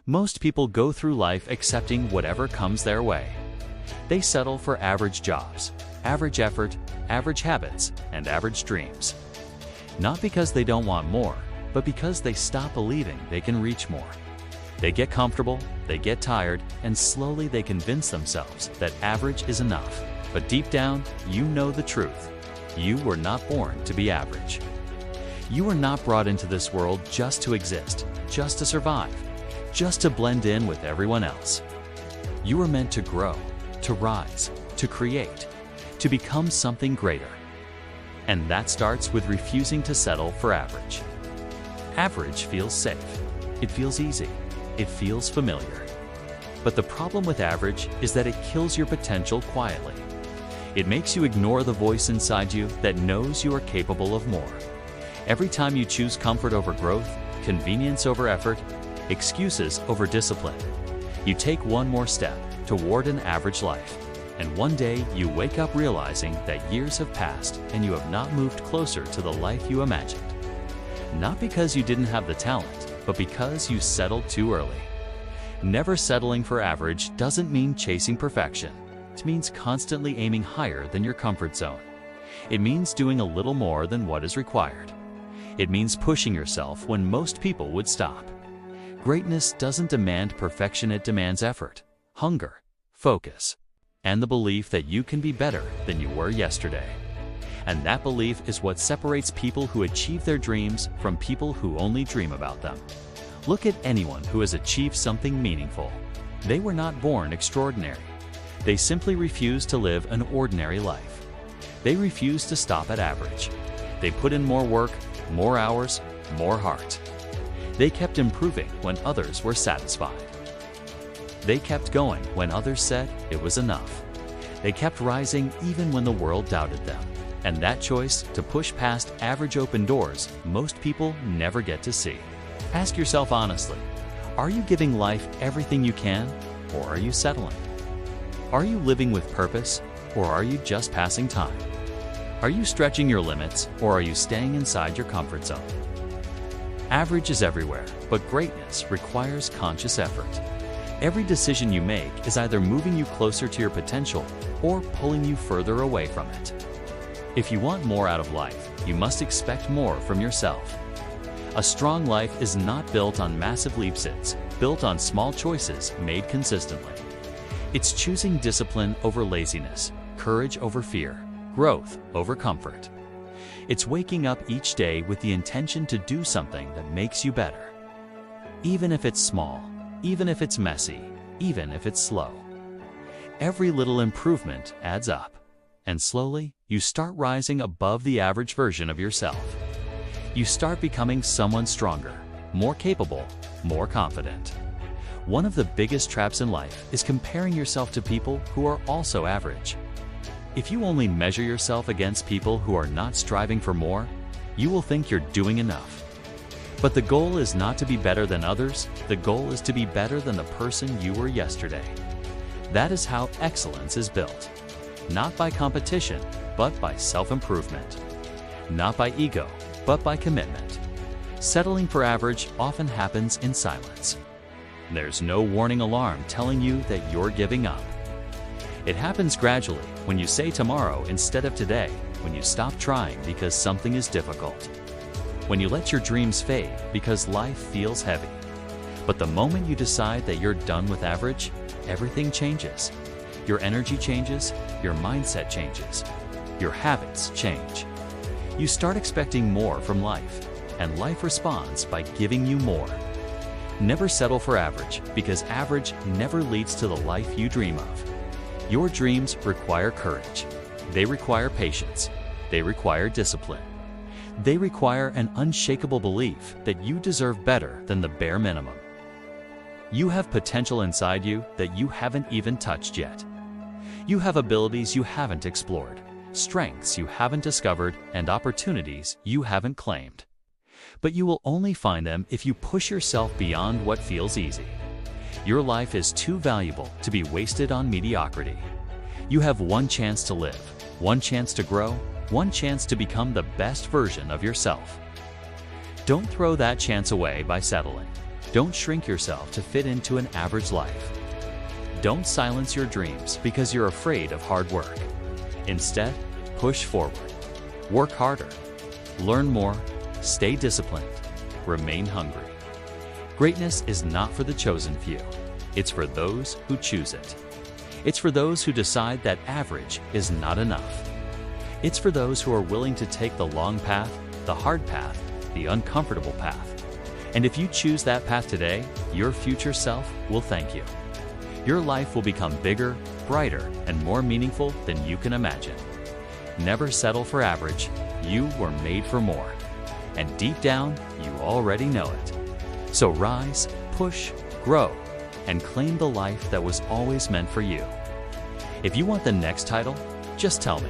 Most people go through life accepting whatever comes their way. They settle for average jobs, average effort, average habits, and average dreams. Not because they don't want more, but because they stop believing they can reach more. They get comfortable, they get tired, and slowly they convince themselves that average is enough. But deep down, you know the truth. You were not born to be average. You were not brought into this world just to exist, just to survive, just to blend in with everyone else. You were meant to grow, to rise, to create, to become something greater. And that starts with refusing to settle for average. Average feels safe. It feels easy. It feels familiar. But the problem with average is that it kills your potential quietly. It makes you ignore the voice inside you that knows you are capable of more. Every time you choose comfort over growth, convenience over effort, excuses over discipline, you take one more step toward an average life. And one day you wake up realizing that years have passed and you have not moved closer to the life you imagined. Not because you didn't have the talent, but because you settled too early. Never settling for average doesn't mean chasing perfection. It means constantly aiming higher than your comfort zone. It means doing a little more than what is required. It means pushing yourself when most people would stop. Greatness doesn't demand perfection, it demands effort, hunger, focus, and the belief that you can be better than you were yesterday. And that belief is what separates people who achieve their dreams from people who only dream about them. Look at anyone who has achieved something meaningful. They were not born extraordinary. They simply refused to live an ordinary life. They refused to stop at average. They put in more work, more hours, more heart. They kept improving when others were satisfied. They kept going when others said it was enough. They kept rising even when the world doubted them. And that choice to push past average open doors, most people never get to see. Ask yourself honestly, are you giving life everything you can, or are you settling? Are you living with purpose, or are you just passing time? Are you stretching your limits, or are you staying inside your comfort zone? Average is everywhere, but greatness requires conscious effort. Every decision you make is either moving you closer to your potential or pulling you further away from it. If you want more out of life, you must expect more from yourself. A strong life is not built on massive leaps, it's built on small choices made consistently. It's choosing discipline over laziness, courage over fear, growth over comfort. It's waking up each day with the intention to do something that makes you better. Even if it's small, even if it's messy, even if it's slow. Every little improvement adds up, and slowly you start rising above the average version of yourself. You start becoming someone stronger, more capable, more confident. One of the biggest traps in life is comparing yourself to people who are also average. If you only measure yourself against people who are not striving for more, you will think you're doing enough. But the goal is not to be better than others, the goal is to be better than the person you were yesterday. That is how excellence is built. Not by competition, but by self-improvement. Not by ego, but by commitment. Settling for average often happens in silence. There's no warning alarm telling you that you're giving up. It happens gradually when you say tomorrow instead of today, when you stop trying because something is difficult. When you let your dreams fade because life feels heavy. But the moment you decide that you're done with average, everything changes. Your energy changes, your mindset changes, your habits change. You start expecting more from life, and life responds by giving you more. Never settle for average, because average never leads to the life you dream of. Your dreams require courage. They require patience. They require discipline. They require an unshakable belief that you deserve better than the bare minimum. You have potential inside you that you haven't even touched yet. You have abilities you haven't explored, strengths you haven't discovered, and opportunities you haven't claimed. But you will only find them if you push yourself beyond what feels easy. Your life is too valuable to be wasted on mediocrity. You have one chance to live, one chance to grow, one chance to become the best version of yourself. Don't throw that chance away by settling. Don't shrink yourself to fit into an average life. Don't silence your dreams because you're afraid of hard work. Instead, push forward. Work harder. Learn more. Stay disciplined. Remain hungry. Greatness is not for the chosen few. It's for those who choose it. It's for those who decide that average is not enough. It's for those who are willing to take the long path, the hard path, the uncomfortable path. And if you choose that path today, your future self will thank you. Your life will become bigger, brighter, and more meaningful than you can imagine. Never settle for average. You were made for more. And deep down, you already know it. So rise, push, grow, and claim the life that was always meant for you. If you want the next title, just tell me.